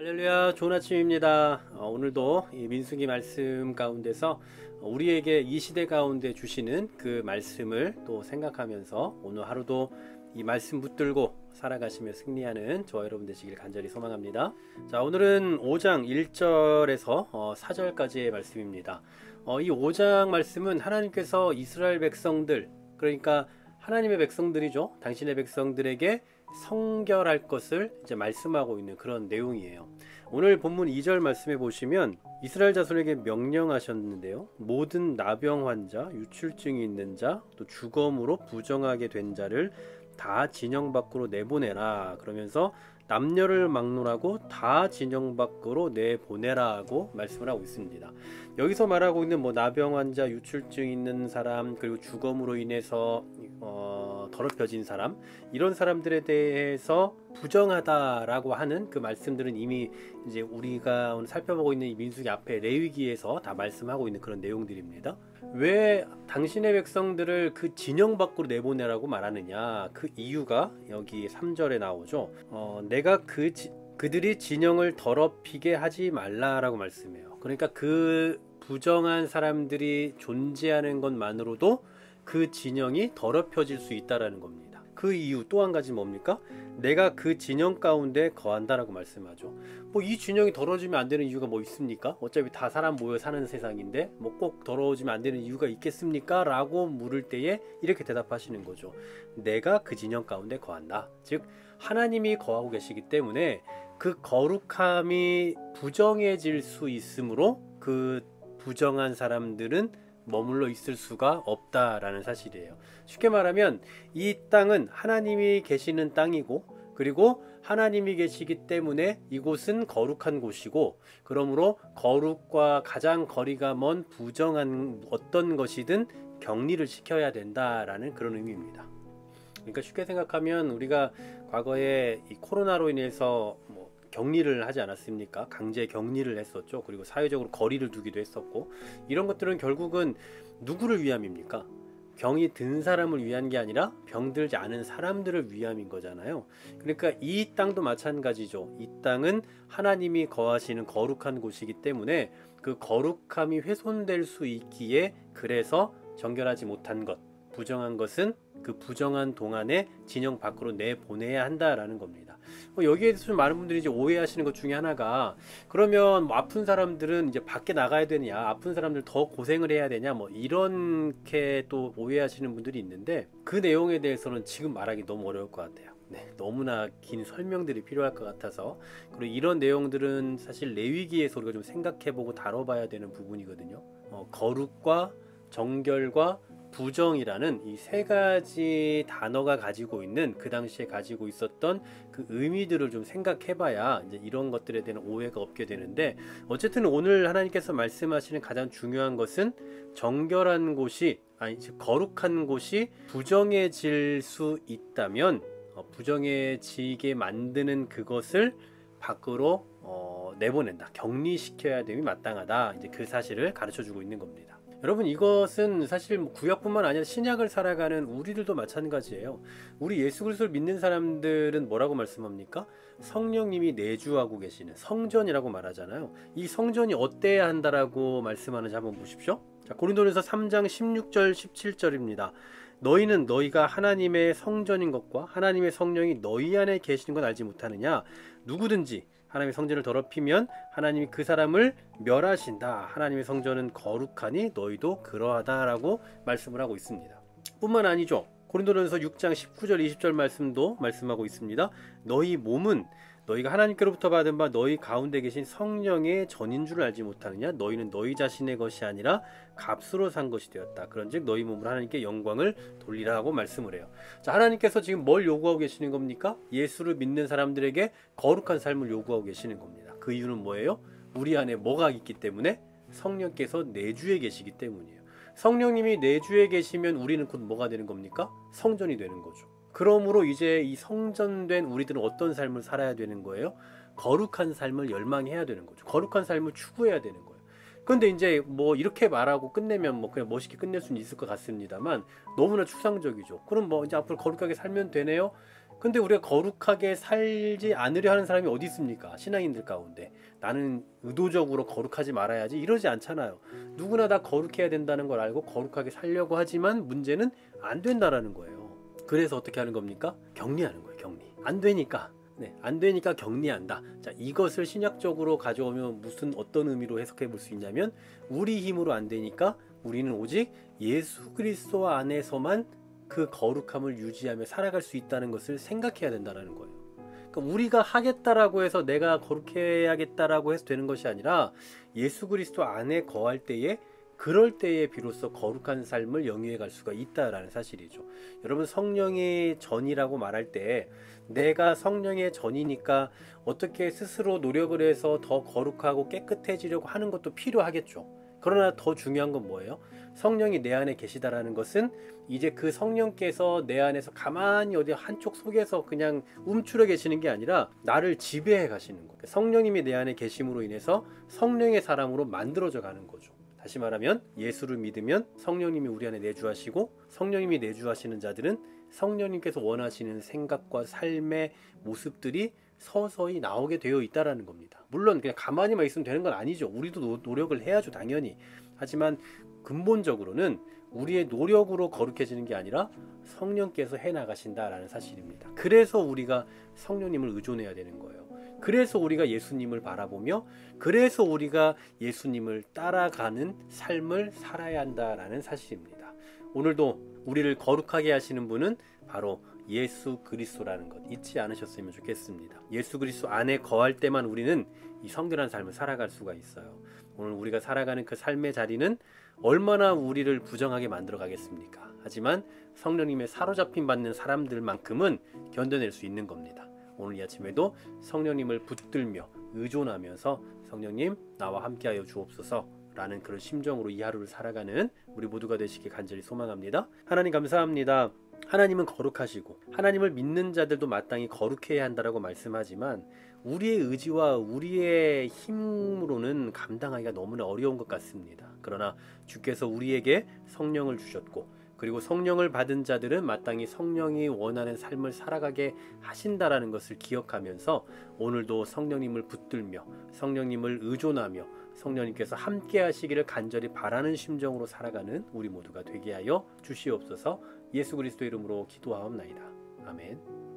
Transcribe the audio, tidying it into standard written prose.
할렐루야, 좋은 아침입니다. 오늘도 이 민수기 말씀 가운데서 우리에게 이 시대 가운데 주시는 그 말씀을 또 생각하면서 오늘 하루도 이 말씀 붙들고 살아가시며 승리하는 저와 여러분 되시길 간절히 소망합니다. 자, 오늘은 5장 1절에서 4절까지의 말씀입니다. 이 5장 말씀은 하나님께서 이스라엘 백성들, 그러니까 하나님의 백성들이죠. 당신의 백성들에게 성결할 것을 이제 말씀하고 있는 그런 내용이에요. 오늘 본문 2절 말씀해 보시면 이스라엘 자손에게 명령하셨는데요. 모든 나병 환자, 유출증이 있는 자, 또 주검으로 부정하게 된 자를 다 진영 밖으로 내보내라. 그러면서 남녀를 막론하고 다 진영 밖으로 내보내라고 말씀을 하고 있습니다. 여기서 말하고 있는 나병 환자, 유출증 있는 사람, 그리고 주검으로 인해서 더럽혀진 사람, 이런 사람들에 대해서 부정하다라고 하는 그 말씀들은 이미 이제 우리가 오늘 살펴보고 있는 이 민수기 앞에 레위기에서 다 말씀하고 있는 그런 내용들입니다. 왜 당신의 백성들을 그 진영 밖으로 내보내라고 말하느냐, 그 이유가 여기 3절에 나오죠. 내가 그들이 진영을 더럽히게 하지 말라라고 말씀해요. 그러니까 그 부정한 사람들이 존재하는 것만으로도 그 진영이 더럽혀질 수 있다라는 겁니다. 그 이유 또 한 가지 뭡니까? 내가 그 진영 가운데 거한다라고 말씀하죠. 이 진영이 더러워지면 안 되는 이유가 뭐 있습니까? 어차피 다 사람 모여 사는 세상인데 꼭 더러워지면 안 되는 이유가 있겠습니까? 라고 물을 때에 이렇게 대답하시는 거죠. 내가 그 진영 가운데 거한다. 즉 하나님이 거하고 계시기 때문에 그 거룩함이 부정해질 수 있으므로 그 부정한 사람들은 머물러 있을 수가 없다라는 사실이에요. 쉽게 말하면 이 땅은 하나님이 계시는 땅이고, 그리고 하나님이 계시기 때문에 이곳은 거룩한 곳이고, 그러므로 거룩과 가장 거리가 먼 부정한 어떤 것이든 격리를 시켜야 된다라는 그런 의미입니다. 그러니까 쉽게 생각하면 우리가 과거에 이 코로나로 인해서 격리를 하지 않았습니까? 강제 격리를 했었죠. 그리고 사회적으로 거리를 두기도 했었고, 이런 것들은 결국은 누구를 위함입니까? 병이 든 사람을 위한 게 아니라 병들지 않은 사람들을 위함인 거잖아요. 그러니까 이 땅도 마찬가지죠. 이 땅은 하나님이 거하시는 거룩한 곳이기 때문에 그 거룩함이 훼손될 수 있기에, 그래서 정결하지 못한 것, 부정한 것은 그 부정한 동안에 진영 밖으로 내보내야 한다라는 겁니다. 여기에 대해서 좀 많은 분들이 이제 오해하시는 것 중에 하나가, 그러면 아픈 사람들은 이제 밖에 나가야 되냐, 아픈 사람들 더 고생을 해야 되냐, 이렇게 또 오해하시는 분들이 있는데, 그 내용에 대해서는 지금 말하기 너무 어려울 것 같아요. 너무나 긴 설명들이 필요할 것 같아서. 그리고 이런 내용들은 사실 레위기에서 우리가 좀 생각해보고 다뤄봐야 되는 부분이거든요. 거룩과 정결과 부정이라는 이 세 가지 단어가 가지고 있는, 그 당시에 가지고 있었던 그 의미들을 좀 생각해봐야 이제 이런 것들에 대한 오해가 없게 되는데, 어쨌든 오늘 하나님께서 말씀하시는 가장 중요한 것은 정결한 곳이, 즉 거룩한 곳이 부정해질 수 있다면 부정해지게 만드는 그것을 밖으로 내보낸다, 격리시켜야 됨이 마땅하다, 이제 그 사실을 가르쳐주고 있는 겁니다. 여러분, 이것은 사실 구약뿐만 아니라 신약을 살아가는 우리들도 마찬가지예요. 우리 예수 그리스도를 믿는 사람들은 뭐라고 말씀합니까? 성령님이 내주하고 계시는 성전이라고 말하잖아요. 이 성전이 어때야 한다라고 말씀하는지 한번 보십시오. 자, 고린도전서 3장 16절 17절입니다. 너희는 너희가 하나님의 성전인 것과 하나님의 성령이 너희 안에 계시는 건 알지 못하느냐? 누구든지 하나님의 성전을 더럽히면 하나님이 그 사람을 멸하신다. 하나님의 성전은 거룩하니 너희도 그러하다라고 말씀을 하고 있습니다. 뿐만 아니죠. 고린도전서 6장 19절 20절 말씀도 말씀하고 있습니다. 너희 몸은 너희가 하나님께로부터 받은 바 너희 가운데 계신 성령의 전인 줄 알지 못하느냐? 너희는 너희 자신의 것이 아니라 값으로 산 것이 되었다. 그런즉 너희 몸으로 하나님께 영광을 돌리라 하고 말씀을 해요. 자, 하나님께서 지금 뭘 요구하고 계시는 겁니까? 예수를 믿는 사람들에게 거룩한 삶을 요구하고 계시는 겁니다. 그 이유는 뭐예요? 우리 안에 뭐가 있기 때문에? 성령께서 내주에 계시기 때문이에요. 성령님이 내주에 계시면 우리는 곧 뭐가 되는 겁니까? 성전이 되는 거죠. 그러므로 이제 이 성전된 우리들은 어떤 삶을 살아야 되는 거예요? 거룩한 삶을 열망해야 되는 거죠. 거룩한 삶을 추구해야 되는 거예요. 그런데 이제 이렇게 말하고 끝내면 그냥 멋있게 끝낼 수는 있을 것 같습니다만, 너무나 추상적이죠. 그럼 이제 앞으로 거룩하게 살면 되네요? 근데 우리가 거룩하게 살지 않으려 하는 사람이 어디 있습니까? 신앙인들 가운데. 나는 의도적으로 거룩하지 말아야지 이러지 않잖아요. 누구나 다 거룩해야 된다는 걸 알고 거룩하게 살려고 하지만 문제는 안 된다라는 거예요. 그래서 어떻게 하는 겁니까? 격리하는 거예요. 격리. 안 되니까. 네, 안 되니까 격리한다. 자, 이것을 신약적으로 가져오면 무슨 어떤 의미로 해석해 볼 수 있냐면 우리 힘으로 안 되니까 우리는 오직 예수 그리스도 안에서만 그 거룩함을 유지하며 살아갈 수 있다는 것을 생각해야 된다는 거예요. 그러니까 우리가 하겠다라고 해서 내가 거룩해야겠다라고 해서 되는 것이 아니라 예수 그리스도 안에 거할 때에 그럴 때에 비로소 거룩한 삶을 영위해 갈 수가 있다라는 사실이죠. 여러분 성령의 전이라고 말할 때 내가 성령의 전이니까 어떻게 스스로 노력을 해서 더 거룩하고 깨끗해지려고 하는 것도 필요하겠죠. 그러나 더 중요한 건 뭐예요? 성령이 내 안에 계시다라는 것은 이제 그 성령께서 내 안에서 가만히 어디 한쪽 속에서 그냥 움츠러 계시는 게 아니라 나를 지배해 가시는 거예요. 성령님이 내 안에 계심으로 인해서 성령의 사람으로 만들어져 가는 거죠. 다시 말하면 예수를 믿으면 성령님이 우리 안에 내주하시고 성령님이 내주하시는 자들은 성령님께서 원하시는 생각과 삶의 모습들이 서서히 나오게 되어 있다라는 겁니다. 물론 그냥 가만히만 있으면 되는 건 아니죠. 우리도 노력을 해야죠, 당연히. 하지만 근본적으로는 우리의 노력으로 거룩해지는 게 아니라 성령께서 해나가신다라는 사실입니다. 그래서 우리가 성령님을 의존해야 되는 거예요. 그래서 우리가 예수님을 바라보며 그래서 우리가 예수님을 따라가는 삶을 살아야 한다라는 사실입니다. 오늘도 우리를 거룩하게 하시는 분은 바로 예수 그리스도라는 것 잊지 않으셨으면 좋겠습니다. 예수 그리스도 안에 거할 때만 우리는 이 성결한 삶을 살아갈 수가 있어요. 오늘 우리가 살아가는 그 삶의 자리는 얼마나 우리를 부정하게 만들어 가겠습니까? 하지만 성령님의 사로잡힘 받는 사람들만큼은 견뎌낼 수 있는 겁니다. 오늘 이 아침에도 성령님을 붙들며 의존하면서 성령님 나와 함께하여 주옵소서 라는 그런 심정으로 이 하루를 살아가는 우리 모두가 되시길 간절히 소망합니다. 하나님 감사합니다. 하나님은 거룩하시고 하나님을 믿는 자들도 마땅히 거룩해야 한다라고 말씀하지만 우리의 의지와 우리의 힘으로는 감당하기가 너무나 어려운 것 같습니다. 그러나 주께서 우리에게 성령을 주셨고 그리고 성령을 받은 자들은 마땅히 성령이 원하는 삶을 살아가게 하신다라는 것을 기억하면서 오늘도 성령님을 붙들며 성령님을 의존하며 성령님께서 함께 하시기를 간절히 바라는 심정으로 살아가는 우리 모두가 되게 하여 주시옵소서. 예수 그리스도 이름으로 기도하옵나이다. 아멘.